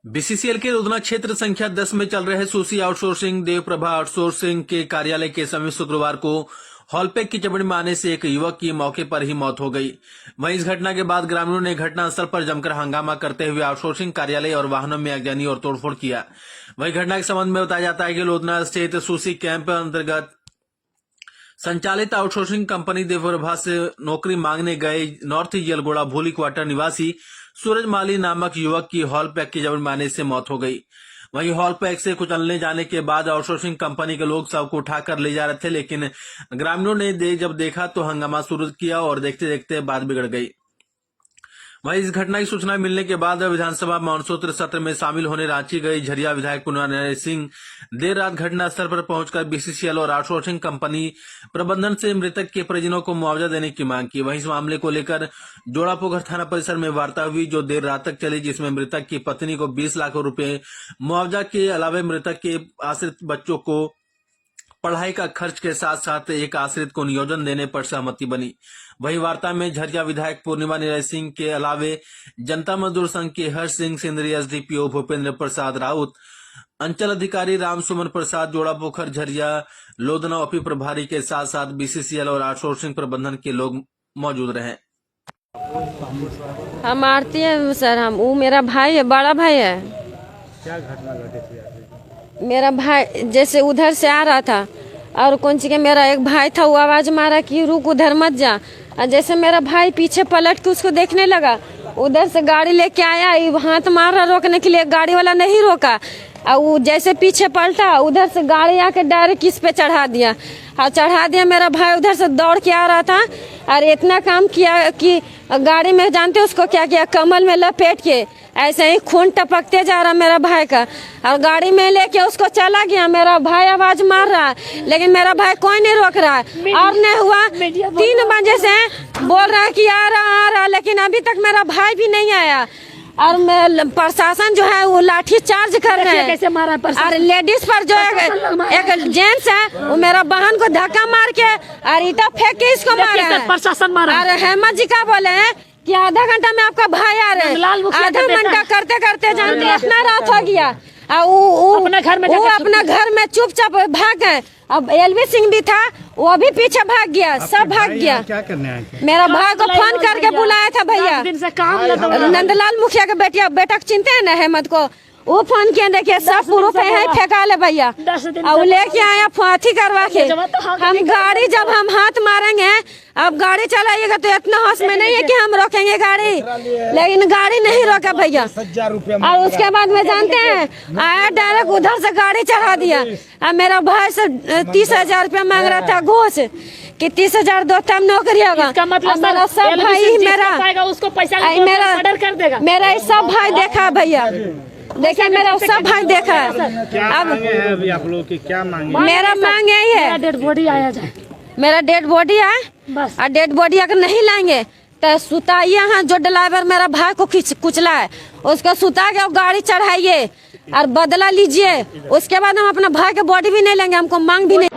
BCCL के रुद्रनाथ क्षेत्र संख्या 10 में चल रहे सूसी आउटसोर्सिंग देवप्रभा आउटसोर्सिंग के कार्यालय के समीप शुक्रवार को हॉलपैक की चपेट में आने से एक युवक की मौके पर ही मौत हो गई। वहीं इस घटना के बाद ग्रामीणों ने घटनास्थल पर जमकर हंगामा करते हुए आउटसोर्सिंग कार्यालय और वाहनों में आगजनी और तोड़फोड़ किया। वहीं घटना के संबंध में बताया जाता है कि रुद्रनाथ स्थित सूसी कैंप अंतर्गत संचालित आउटसोर्सिंग कंपनी देवप्रभा से नौकरी मांगने गए नॉर्थ यलगोड़ा भूली क्वार्टर निवासी सूरज माली नामक युवक की हॉल पैक की चपेट में आने से मौत हो गई। वहीं हॉल पैक से कुचलने जाने के बाद आउटसोर्सिंग कंपनी के लोग शव को उठाकर ले जा रहे थे, लेकिन ग्रामीणों ने जब देखा तो हंगामा शुरू किया और देखते देखते बात बिगड़ गई। वहीं इस घटना की सूचना मिलने के बाद विधानसभा मानसूत्र सत्र में शामिल होने रांची गई झरिया विधायक पुण्य सिंह देर रात घटनास्थल पर पहुंचकर बीसीसीएल और आउटसोर्सिंग कंपनी प्रबंधन से मृतक के परिजनों को मुआवजा देने की मांग की। वहीं इस मामले को लेकर जोड़ापोखर थाना परिसर में वार्ता हुई, जो देर रात तक चली, जिसमें मृतक की पत्नी को 20 लाख रुपए मुआवजा के अलावा मृतक के आश्रित बच्चों को पढ़ाई का खर्च के साथ साथ एक आश्रित को नियोजन देने पर सहमति बनी। वही वार्ता में झरिया विधायक पूर्णिमा निरय सिंह के अलावे जनता मजदूर संघ के हर्ष सिंह सिंदरी, एसडीपीओ भूपेंद्र प्रसाद राउत, अंचल अधिकारी राम सुमन प्रसाद, जोड़ापोखर झरिया लोधना ओपी प्रभारी के साथ साथ बीसीसीएल और आउटसोर्सिंग प्रबंधन के लोग मौजूद रहे। हम आरती है सर, हम वो मेरा भाई है, बड़ा भाई है। क्या घटना घटी थी? मेरा भाई जैसे उधर से आ रहा था और कौन सी के मेरा एक भाई था, वो आवाज मारा कि रुक उधर मत जा। और जैसे मेरा भाई पीछे पलट के उसको देखने लगा, उधर से गाड़ी लेके आया, हाथ मार रहा रोकने के लिए, गाड़ी वाला नहीं रोका। और वो जैसे पीछे पलटा, उधर से गाड़ी आके डायरेक्ट किस पे चढ़ा दिया। और चढ़ा दिया, मेरा भाई उधर से दौड़ के आ रहा था और इतना काम किया कि गाड़ी में जानते उसको क्या किया, कमल में लपेट के ऐसे ही खून टपकते जा रहा मेरा भाई का, और गाड़ी में लेके उसको चला गया। मेरा भाई आवाज मार रहा है लेकिन मेरा भाई कोई नहीं रोक रहा है। और नहीं हुआ 3 बजे से बोल रहा है कि आ रहा, लेकिन अभी तक मेरा भाई भी नहीं आया। और प्रशासन जो है वो लाठी चार्ज कर रहे हैं। कैसे मारा और लेडीज पर जो एक जेंट्स है वो मेरा बहन को धक्का मार के और ईटा फेंक के इसको मारा है। प्रशासन मारा। और हेमंत जी का बोले हैं कि आधा घंटा में आपका भाई आ रहे हैं। आधा घंटा करते करते जानते इतना रात हो गया। वो अपना घर में चुपचाप भाग गए। अब एलवी सिंह भी था, वो भी पीछे भाग गया, सब भाग गया। क्या करने आए थे? मेरा भाई को फोन करके बुलाया था भैया, नंदलाल मुखिया के बेटा चिंते हैं ना हेमंत को, वो फोन किया, देखिए सब प्रूफ है, फेंका ले भैया। और लेके आया फांसी करवा के। हम गाड़ी जब हम हाथ मारेंगे, अब गाड़ी चलाइएगा तो इतना होश में नहीं है कि हम रोकेंगे गाड़ी, लेकिन गाड़ी नहीं रोका भैया। और उसके बाद में जानते हैं आया डायरेक्ट उधर से गाड़ी चढ़ा दिया। अब मेरा भाई से 30,000 रुपया मांग रहा था घूस कि 30,000 दो तब नौकरी होगा। मेरा सब भाई मेरा सब भाई देखा भैया, देखिए मेरा सब भाई देखा है। अब अभी आप लोग की क्या मांगे? मेरा मांग यही है, डेड बॉडी आया जाए, मेरा डेड बॉडी आए बस। और डेड बॉडी अगर नहीं लाएंगे तो सुताइए। यहाँ जो ड्राइवर मेरा भाई को कुचला है उसको सुता के गाड़ी चढ़ाइए और बदला लीजिए। उसके बाद हम अपना भाई के बॉडी भी नहीं लेंगे, हमको मांग भी नहीं।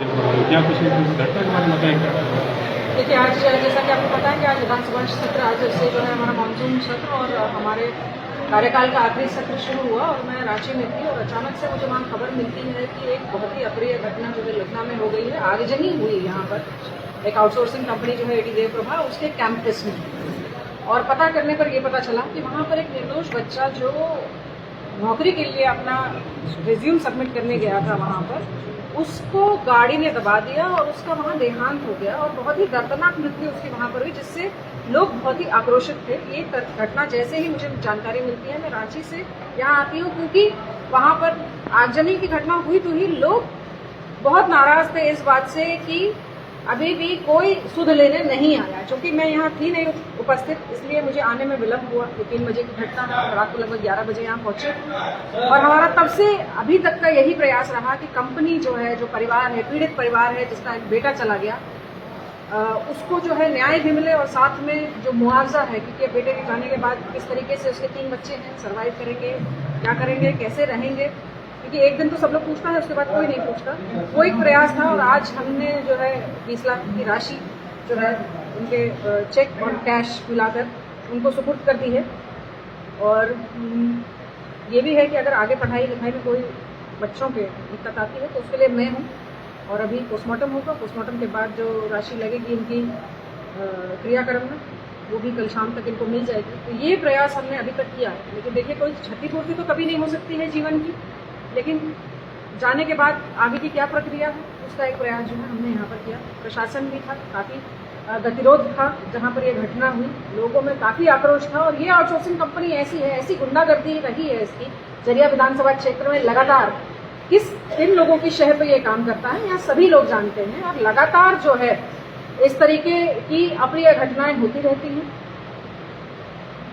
देखिए आज जैसा कि आपको पता है कि आज विधानसभा सत्र आज से जो है हमारा मानसून सत्र और हमारे कार्यकाल का आखिरी सत्र शुरू हुआ और मैं रांची में थी और अचानक से मुझे वहाँ खबर मिलती है कि एक बहुत ही अप्रिय घटना जो है लखनऊ में हो गई है। आगजनी हुई यहाँ पर एक आउटसोर्सिंग कंपनी जो है एडी देवप्रभा, उसके कैंपस में। और पता करने पर यह पता चला कि वहाँ पर एक निर्दोष बच्चा जो नौकरी के लिए अपना रिज्यूम सबमिट करने गया था वहाँ पर, उसको गाड़ी ने दबा दिया और उसका वहाँ देहांत हो गया। और बहुत ही दर्दनाक मृत्यु उसकी वहाँ पर हुई, जिससे लोग बहुत ही आक्रोशित थे। ये घटना जैसे ही मुझे जानकारी मिलती है, मैं रांची से यहाँ आती हूँ क्योंकि वहाँ पर आगजनी की घटना हुई तो ही लोग बहुत नाराज थे इस बात से कि अभी भी कोई सुध लेने नहीं आया। चूंकि मैं यहाँ थी नहीं उपस्थित, इसलिए मुझे आने में विलम्ब हुआ। 3 बजे की घटना है, रात को लगभग 11 बजे यहाँ पहुंचे और हमारा तब से अभी तक का यही प्रयास रहा कि कंपनी जो है, जो परिवार है, पीड़ित परिवार है जिसका एक बेटा चला गया, उसको जो है न्याय भी मिले और साथ में जो मुआवजा है, क्योंकि बेटे के जाने के बाद किस तरीके से उसके 3 बच्चे हैं, सर्वाइव करेंगे, क्या करेंगे, कैसे रहेंगे, क्योंकि एक दिन तो सब लोग पूछता है, उसके बाद कोई नहीं पूछता। वो एक प्रयास था और आज हमने जो है 20 लाख की राशि जो है उनके चेक और कैश मिलाकर उनको सुपुर्द कर दी है। और ये भी है कि अगर आगे पढ़ाई लिखाई में कोई बच्चों के दिक्कत आती है तो उसके लिए मैं हूँ। और अभी पोस्टमार्टम होगा, पोस्टमार्टम के बाद जो राशि लगेगी इनकी क्रियाक्रम में वो भी कल शाम तक इनको मिल जाएगी। तो ये प्रयास हमने अभी तक किया है। लेकिन देखिए, कोई क्षतिपूर्ति तो कभी नहीं हो सकती है जीवन की, लेकिन जाने के बाद आगे की क्या प्रक्रिया है उसका एक प्रयास जो है हमने यहाँ पर किया। प्रशासन भी था, काफ़ी गतिरोध था जहाँ पर ये घटना हुई, लोगों में काफ़ी आक्रोश था। और ये आउटसोर्सिंग कंपनी ऐसी है, ऐसी गुंडागर्दी रही है इसकी झरिया विधानसभा क्षेत्र में लगातार। किन लोगों की शह पे ये काम करता है यहाँ सभी लोग जानते हैं। और लगातार जो है इस तरीके की अप्रिय घटनाएं होती रहती हैं।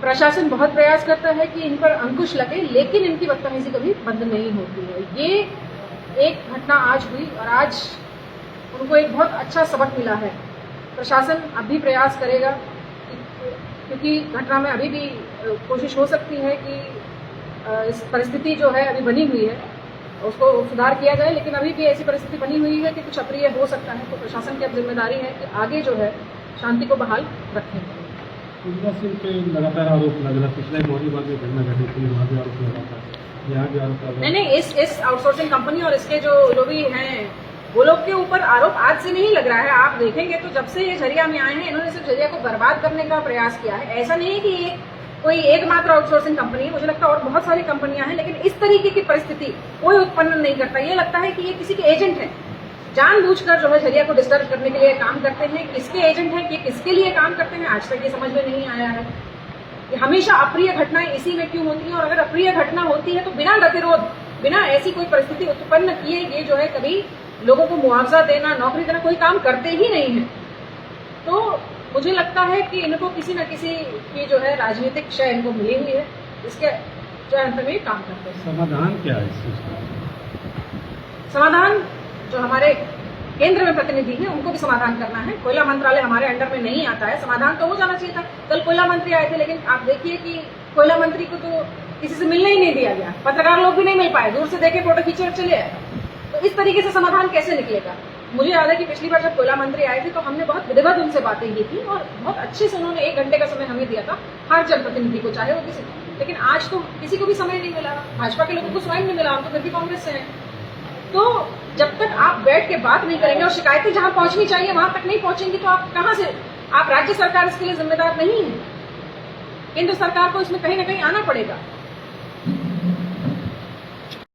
प्रशासन बहुत प्रयास करता है कि इन पर अंकुश लगे, लेकिन इनकी बदतमीजी कभी बंद नहीं होती है। ये एक घटना आज हुई और आज उनको एक बहुत अच्छा सबक मिला है। प्रशासन अभी प्रयास करेगा क्योंकि घटना में अभी भी कोशिश हो सकती है कि इस परिस्थिति जो है अभी बनी हुई है उसको सुधार किया जाए, लेकिन अभी भी ऐसी परिस्थिति बनी हुई है कि कुछ अप्रिय हो सकता है। तो प्रशासन की अब जिम्मेदारी है कि आगे जो है शांति को बहाल रखें। पूजा सिंह पे लगातार आरोप लग रहा है, पिछले मोहनीबाग में घटना घटी थी, वहाँ भी आरोप लगा था, यहाँ भी आरोप लगा। नहीं, इस आउटसोर्सिंग कंपनी और इसके जो भी हैं वो लोग के ऊपर आरोप आज से नहीं लग रहा है। आप देखेंगे तो जब से ये झरिया में आए हैं इन्होंने सिर्फ झरिया को बर्बाद करने का प्रयास किया है। ऐसा नहीं है कि ये कोई एकमात्र आउटसोर्सिंग कंपनी है, मुझे लगता है और बहुत सारी कंपनियां हैं, लेकिन इस तरीके की परिस्थिति कोई उत्पन्न नहीं करता। ये लगता है कि ये किसी के एजेंट हैं, जानबूझकर जो है झरिया को डिस्टर्ब करने के लिए काम करते हैं। किसके एजेंट हैं, कि किसके लिए काम करते हैं, आज तक ये समझ में नहीं आया है। कि हमेशा अप्रिय घटनाएं इसी में क्यों होती हैं, और अगर अप्रिय घटना होती है तो बिना गतिरोध, बिना ऐसी कोई परिस्थिति उत्पन्न किए ये जो है कभी लोगों को मुआवजा देना, नौकरी देना कोई काम करते ही नहीं है। तो मुझे लगता है कि इनको किसी न किसी की जो है राजनीतिक शय इनको मिली हुई है, इसके जो अंत में काम करते हैं। समाधान क्या है इस चीज का? समाधान जो हमारे केंद्र में प्रतिनिधि हैं उनको भी समाधान करना है। कोयला मंत्रालय हमारे अंडर में नहीं आता है, समाधान तो हो जाना चाहिए था। कल कोयला मंत्री आए थे, लेकिन आप देखिए कि कोयला मंत्री को तो किसी से मिलने ही नहीं दिया गया, पत्रकार लोग भी नहीं मिल पाए, दूर से देखे फोटो खींचे और चले आए। तो इस तरीके से समाधान कैसे निकलेगा? मुझे याद है कि पिछली बार जब कोयला मंत्री आए थे तो हमने बहुत विधिवत उनसे बातें की थी और बहुत अच्छे से उन्होंने 1 घंटे का समय हमें दिया था, हर जनप्रतिनिधि को, चाहे वो किसी। लेकिन आज तो किसी को भी समय नहीं मिला, भाजपा के लोगों को स्वयं नहीं मिला, हम तो फिर भी कांग्रेस से हैं। तो जब तक आप बैठ के बात नहीं करेंगे और शिकायतें जहां पहुंचनी चाहिए वहां तक नहीं पहुंचेंगी तो आप कहां से, आप राज्य सरकार इसके लिए जिम्मेदार नहीं है। केंद्र सरकार को इसमें कहीं ना कहीं आना पड़ेगा।